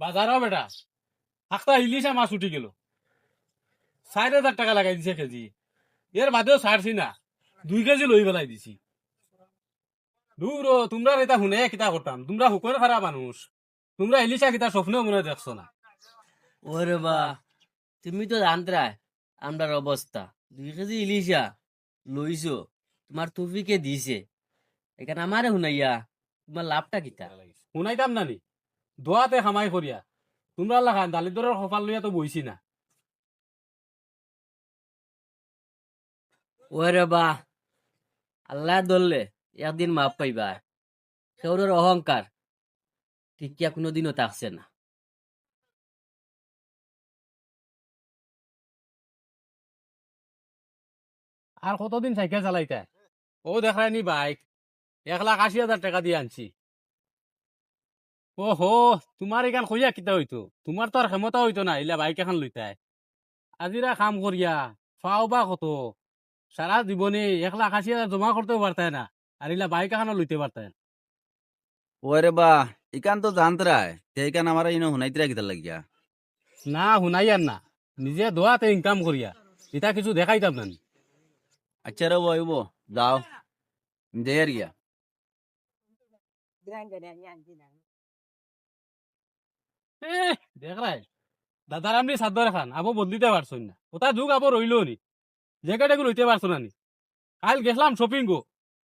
বাজারও বেটা একটা ইলিশা মাছ উঠে গেল, 4,000 টাকা লাগাই দিছে কেজি। এর বাদেও ছাড়ছি না, 2 কেজি লই বেলাই দিছি। দূর তোমরা এটা শুনে কিতা করতাম, তোমরা হুকর খারাপ মানুষ, তোমরা ইলিশা কিতা স্বপ্নেও মনে দেখছো না। ওরে বা, তুমি তো জানতরাই আমরার অবস্থা। 2 কেজি ইলিশা লইছো, তোমার তুফিকে দিছে, এখানে আমারে শুনাইয়া তোমার লাভটা কিতা? শুনাইতাম নানি, দোয়াতে খামাই করিয়া তোমরা লাখান দালিদরের কপাল লইয়া তো বইছি না। ওরে বা, আল্লাহ ধরলে একদিন মাপ পাইবা। সেওরের অহংকার ঠিকিয়া কোনোদিনও থাকছে না। আর কতদিন সাইকেল চালাইতা? ও দেখায় নি বাইক 1,80,000 টাকা দিয়ে আনছি। ও হো, তোমার এখান কইয়া কিতা হইতো, তোমার তো আর ক্ষমতা হইতো না ইলা বাইক এখন লইতাই। আজিরা কাম করিয়া ফাও বা কত, সারা জীবনে 1,80,000 জমা করতেও পারতায় না, আর ইলা বাইক এখনো লইতে পারতায় না। ওরে বা, ইকান তো জানতরাই সেইখান আমার ইনো হুনাইতরা কিতা লাগিয়া। না শুনাইয়ার না, নিজে দোয়াতে ইনকাম করিয়া এটা কিছু দেখাইতাম না। আচ্ছা রে বইব, যাও দেয়ার গিয়া। দেখ রাই দাদার আমি সাদ্দার খান আবো বদলিতে পারছো না, ওটা যুগ আবো রইলো নি, জ্যাকেট লইতে পারছো না নি। কাল গেছিলাম শপিং গো,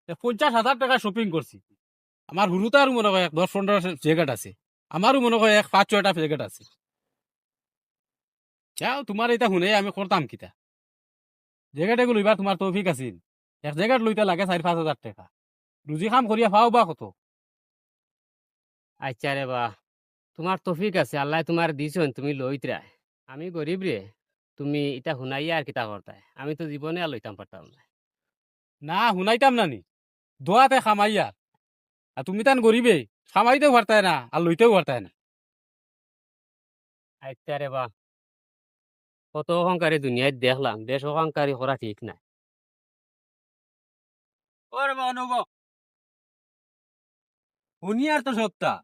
50,000 টাকা শপিং করছি। আমার হুরুতার মনে হয় 10-15 জ্যাকেট আছে, আমারও মনে হয় 5-6টা জ্যাকেট আছে। যাও তোমার এটা শুনে আমি করতাম কিতা, জ্যাকেট এগুলো লইবার তোমার তৌফিক আছিল, এক জ্যাকেট লইতে লাগে 4-5 হাজার টাকা, রুজি খাম করিয়া পাও বা কত। আচ্ছা রে বা, তোমার তফিক আছে, আল্লাহ তোমার দিছন, তুমি লইতরা। আমি গরিব রে, তুমি এটা শুনাইয়া আর কিতা করতাই, আমি তো জীবনে আর লইতাম পারতাম না। না শুনাইতাম নানি, দোয়াতে খামাইয়া, আর তুমি তান গরিবে খামাইতেও পারতায় না আর লইতেও পারতায় না। আচ্ছা রে বা, কত অহংকারী দুনিয়ায় দেখলাম, বেশ অহংকারী করা ঠিক নাই। ওরে বা অনুভব, শুনিয়ার তো সপ্তাহ,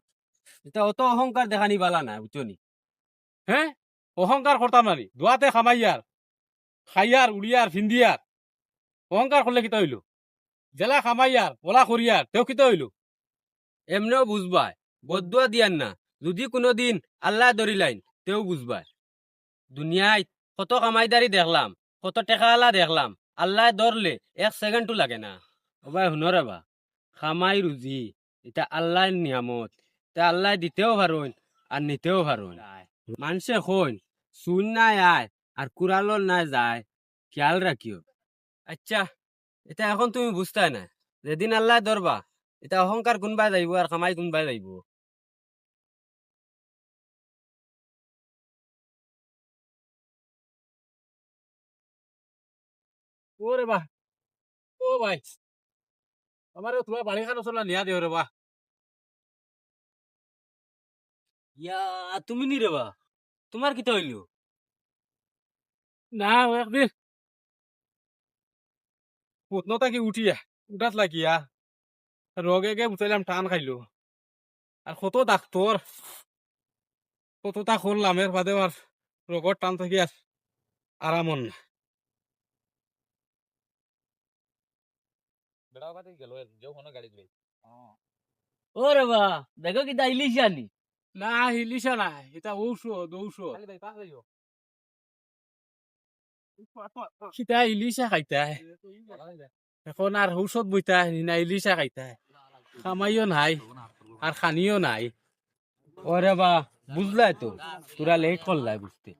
এটা অত অহংকার দেখানি বালা না, বুঝছনি? হ্যাঁ, অহংকার করতাম নানি, দোয়াতে খামাইয়ার খাইয়ার উড়িয়ার ফিন্দিয়ার অহংকার করলে কিতা হইল, জেলা খামাইয়ার ওলা করিয়ার তেও কিতা হইল। এমনেও বুঝবাই, বদুয়া দিয়ান না, যদি কোনোদিন আল্লাহ ধরিলাইন তেও বুঝবাই। দুনিয়ায় কত কামাইদারি দেখলাম, কত টেকালা দেখলাম, আল্লাহ ধরলে 1 সেকেন্ডও লাগে না। ওবাই শুনরে বা, খামাই রুজি এটা আল্লাহর নিয়ামত, তা আল্লাহ দিতেও পারুন আর নিতেও পারুন। মানুষে কইন চুন নাই আয় আর কুড়ালোর নাই যায়, খেয়াল রাখিও। আচ্ছা, এটা এখন তুমি বুঝতাই না, যেদিন আল্লাহ ধরবা এটা অহংকার কোনবাই যাইব আর কামাই কোনবাই যাইব। ওরে বাহ, ও ভাই, আমার তোমার বাড়ি খানো চলা নিয়া দিও রে বাহ। ইয়া, তুমি নি রে বা, তোমার কিতা হইল? না ও একদিন পুতনতা কি উঠিয়া উঠাত লাগিয়া রগে গে বুঝাইলাম টান খাইলো, আর কত ডাক্তর কতটা করলাম, এর বাদে আর রগর টান থেকে আর আরাম হন না। ওরে বা, দেখো কিতা ইলিশ আনি। না হিলিসা নাই, এটা ঔষধ ঔষধ। সিটা ইলিশা খাইতায়, এখন আর ঔষধ বইতা না ইলিশা খাইতায়, খামাইও নাই আর খানিও নাই। ওরে বা, বুঝলাই তো, তোরা লেট করলাই বুঝতে।